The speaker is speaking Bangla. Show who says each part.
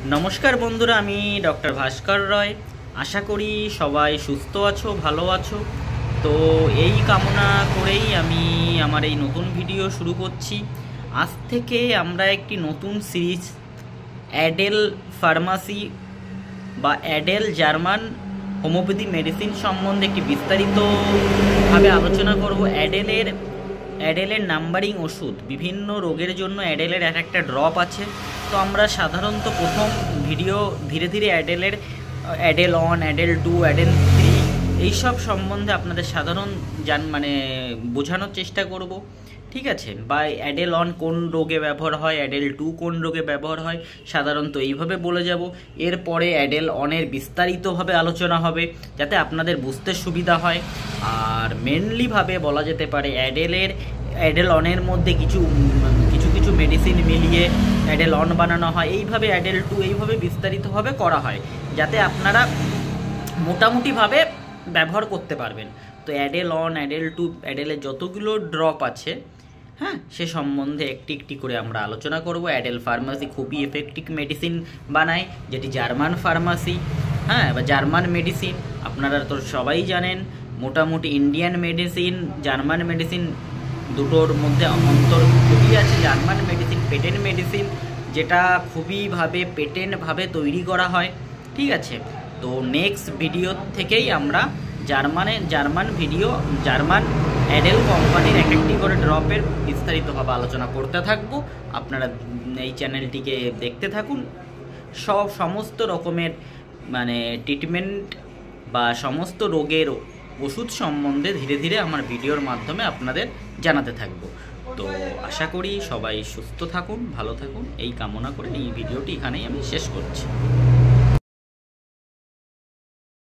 Speaker 1: নমস্কার বন্ধুরা, আমি ডক্টর ভাস্কর রয়। আশা করি সবাই সুস্থ আছো, ভালো আছো। তো এই কামনা করেই আমি আমার এই নতুন ভিডিও শুরু করছি। আজ থেকে আমরা একটি নতুন সিরিজ অ্যাডেল ফার্মাসি বা অ্যাডেল জার্মান হোমিওপ্যাথি মেডিসিন সম্বন্ধে একটি বিস্তারিতভাবে আলোচনা করব। অ্যাডেলের নাম্বারিং ওষুধ, বিভিন্ন রোগের জন্য অ্যাডেলের এক একটা ড্রপ আছে। তো আমরা সাধারণত প্রথম ভিডিও ধীরে ধীরে অ্যাডেল 1, অ্যাডেল 2, অ্যাডেল 3 এইসব সম্বন্ধে আপনাদের সাধারণ বোঝানোর চেষ্টা করব, ঠিক আছে। বা অ্যাডেল 1 কোন রোগে ব্যবহার হয়, অ্যাডেল 2 কোন রোগে ব্যবহার হয়, সাধারণত এইভাবে বলে যাব। এরপরে অ্যাডেল 1-এর বিস্তারিতভাবে আলোচনা হবে যাতে আপনাদের বুঝতে সুবিধা হয়। আর মেনলিভাবে বলা যেতে পারে অ্যাডেল 1-এর মধ্যে কিছু মেডিসিন মিলিয়ে অ্যাডেল 1 বানানো হয়। এইভাবে অ্যাডেল 2 এইভাবে বিস্তারিতভাবে করা হয় যাতে আপনারা মোটামুটিভাবে ব্যবহার করতে পারবেন। তো অ্যাডেল 1, অ্যাডেল 2, অ্যাডেলের যতগুলো ড্রপ আছে, হ্যাঁ, সে সম্বন্ধে একটি একটি করে আমরা আলোচনা করব। অ্যাডেল ফার্মাসি খুবই এফেক্টিভ মেডিসিন বানায়, যেটি জার্মান ফার্মাসি, হ্যাঁ, বা জার্মান মেডিসিন। আপনারা তো সবাই জানেন, মোটামুটি ইন্ডিয়ান মেডিসিন, জার্মান মেডিসিন দুটোর মধ্যে অন্তর খুবই আছে। জার্মান মেডিসিন পেটেন্ট মেডিসিন, যেটা পেটেন্টভাবে তৈরি করা হয়, ঠিক আছে। তো নেক্সট ভিডিও থেকেই আমরা জার্মান অ্যাডেল কোম্পানির এক একটি করে ড্রপের বিস্তারিতভাবে আলোচনা করতে থাকবো। আপনারা এই চ্যানেলটিকে দেখতে থাকুন। সমস্ত রকমের ট্রিটমেন্ট বা সমস্ত রোগের ওষুধ সম্বন্ধে ধীরে ধীরে আমার ভিডিওর মাধ্যমে আপনাদের জানাতে থাকবো। তো আশা করি সবাই সুস্থ থাকুন, ভালো থাকুন, এই কামনা করে এই ভিডিওটি এখানেই আমি শেষ করছি।